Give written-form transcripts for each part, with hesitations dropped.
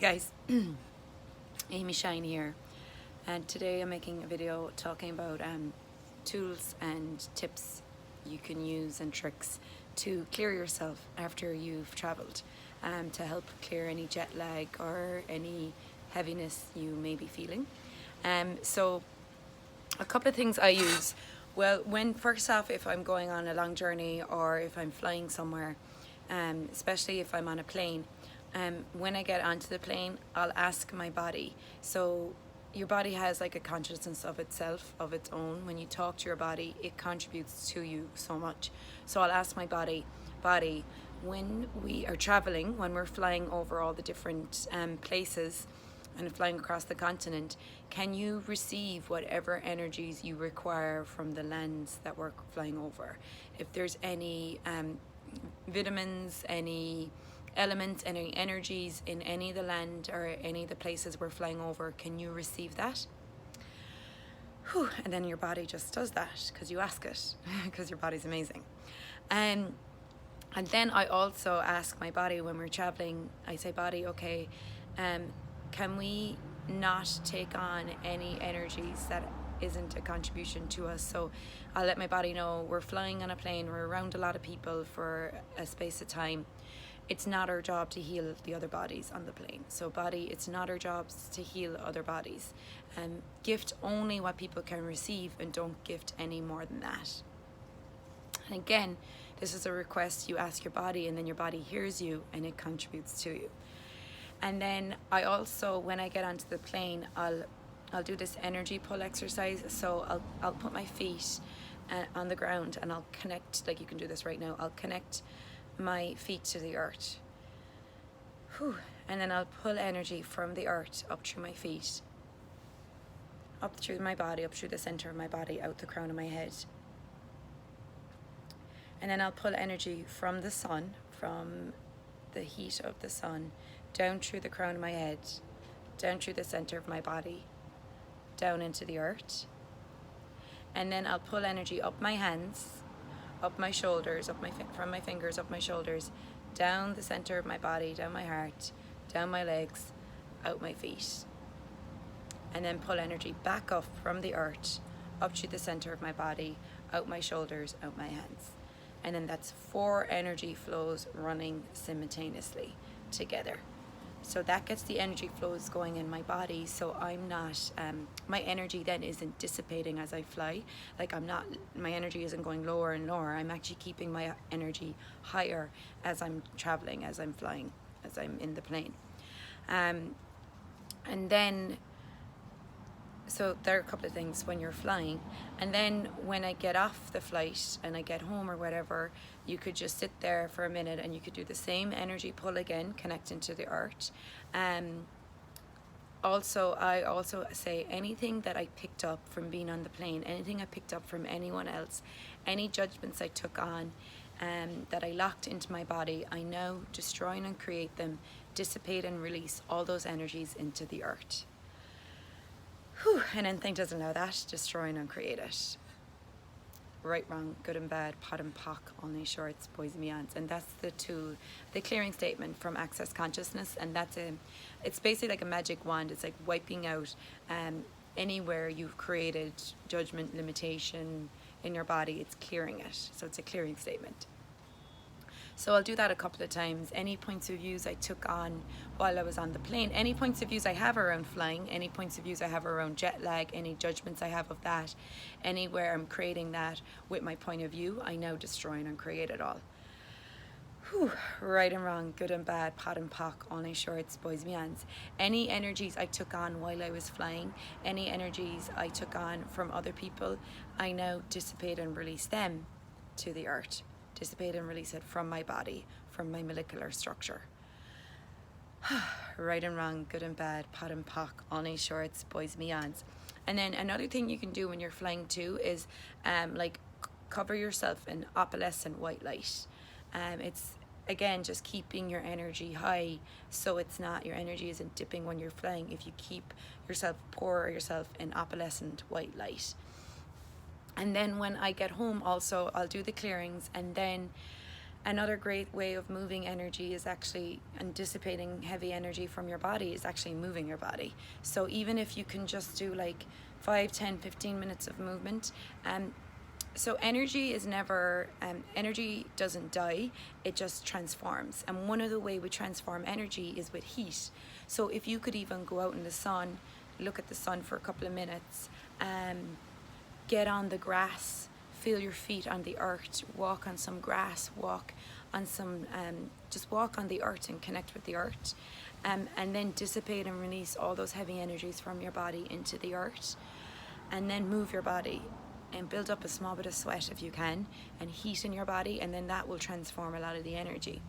Guys, Amy Shine here, and today I'm making a video talking about tools and tips you can use and tricks to clear yourself after you've traveled, to help clear any jet lag or any heaviness you may be feeling. So a couple of things I use. Well, first off, if I'm going on a long journey or if I'm flying somewhere, especially if I'm on a plane, when I get onto the plane, I'll ask my body. So your body has like a consciousness of itself, of its own. When you talk to your body, it contributes to you so much. So I'll ask my body, when we are traveling, when we're flying over all the different places and flying across the continent, can you receive whatever energies you require from the lands that we're flying over? If there's any vitamins, any elements, any energies in any of the land or any of the places we're flying over, can you receive that? Whew. And then your body just does that because you ask it, because your body's amazing. And then I also ask my body when we're traveling, I say, body, okay, can we not take on any energies that isn't a contribution to us? So I'll let my body know we're flying on a plane, we're around a lot of people for a space of time. It's not our job to heal the other bodies on the plane. So body, it's not our jobs to heal other bodies. Gift only what people can receive and don't gift any more than that. And again, this is a request you ask your body, and then your body hears you and it contributes to you. And then I also, when I get onto the plane, I'll do this energy pull exercise. So I'll put my feet on the ground and I'll connect, like you can do this right now. I'll connect my feet to the earth. Whew. And then I'll pull energy from the earth up through my feet, up through my body, up through the center of my body, out the crown of my head. And then I'll pull energy from the sun, from the heat of the sun, down through the crown of my head, down through the center of my body, down into the earth. And then I'll pull energy up my hands, up my shoulders, from my fingers, up my shoulders, down the center of my body, down my heart, down my legs, out my feet. And then pull energy back up from the earth, up to the center of my body, out my shoulders, out my hands. And then that's 4 energy flows running simultaneously together. So that gets the energy flows going in my body, so I'm not, my energy then isn't dissipating as I fly. Like my energy isn't going lower and lower. I'm actually keeping my energy higher as I'm traveling, as I'm flying, as I'm in the plane. And then, so there are a couple of things when you're flying. And then when I get off the flight and I get home or whatever, you could just sit there for a minute and you could do the same energy pull again, connecting to the earth. I also say anything that I picked up from being on the plane, anything I picked up from anyone else, any judgments I took on, that I locked into my body, I now destroy and create them, dissipate and release all those energies into the earth. Whew. And anything doesn't know that, destroy and uncreate it. Right, wrong, good and bad, pot and pock, only shorts, boys and beyonds. And that's the tool, the clearing statement from Access Consciousness. And it's basically like a magic wand. It's like wiping out anywhere you've created judgment, limitation in your body. It's clearing it. So it's a clearing statement. So I'll do that a couple of times. Any points of views I took on while I was on the plane, any points of views I have around flying, any points of views I have around jet lag, any judgments I have of that, anywhere I'm creating that with my point of view, I now destroy and uncreate it all. Whew. Right and wrong, good and bad, pot and pock, only shorts, boys and beyonds. Any energies I took on while I was flying, any energies I took on from other people, I now dissipate and release them to the earth. Dissipate and release it from my body, from my molecular structure. Right and wrong, good and bad, pot and pock, only shorts, boys and beyonds. And then another thing you can do when you're flying too is like cover yourself in opalescent white light. It's again just keeping your energy high, so it's not, your energy isn't dipping when you're flying. If you keep yourself, pour yourself in opalescent white light. And then when I get home also, I'll do the clearings, and then Another great way of moving energy is actually, and dissipating heavy energy from your body, is actually moving your body. So even if you can just do like 5, 10, 15 minutes of movement, so energy is never, energy doesn't die, it just transforms. And one of the way we transform energy is with heat. So if you could even go out in the sun, look at the sun for a couple of minutes, get on the grass, feel your feet on the earth, walk on some grass, walk on some, just walk on the earth and connect with the earth, and then dissipate and release all those heavy energies from your body into the earth, and then move your body and build up a small bit of sweat if you can, and heat in your body, and then that will transform a lot of the energy,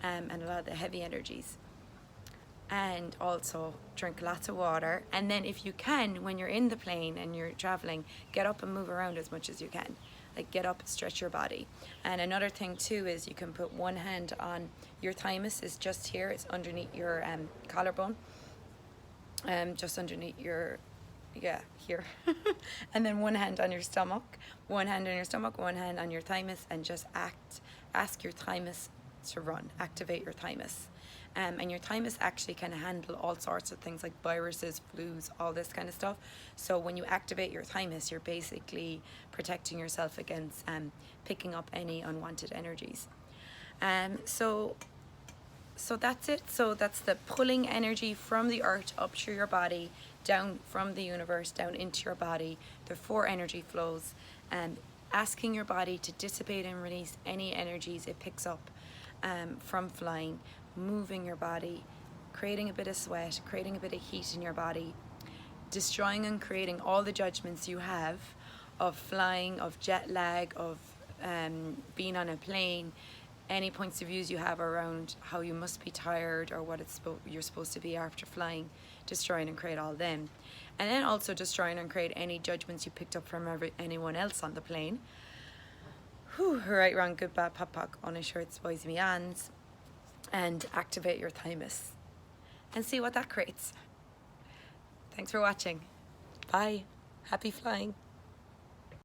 and a lot of the heavy energies. And also drink lots of water, and then if you can, when you're in the plane and you're traveling, get up and move around as much as you can. Like, get up, stretch your body. And another thing too is you can put one hand on your thymus, is just here, it's underneath your collarbone, just underneath your, yeah, here. And then one hand on your stomach, one hand on your stomach, one hand on your thymus, and just ask your thymus to run, activate your thymus. And your thymus actually can handle all sorts of things like viruses, flus, all this kind of stuff. So when you activate your thymus, you're basically protecting yourself against picking up any unwanted energies. So that's it. So that's the pulling energy from the earth up through your body, down from the universe, down into your body. The 4 energy flows, and asking your body to dissipate and release any energies it picks up from flying, moving your body, creating a bit of sweat, creating a bit of heat in your body, destroying and creating all the judgments you have of flying, of jet lag, of being on a plane, any points of views you have around how you must be tired or what you're supposed to be after flying, destroying and create all them. And then also destroying and create any judgments you picked up from anyone else on the plane. Right, wrong, good, bad, pop, pock, on shirts, boys, me hands, and activate your thymus and see what that creates. Thanks for watching. Bye. Happy flying.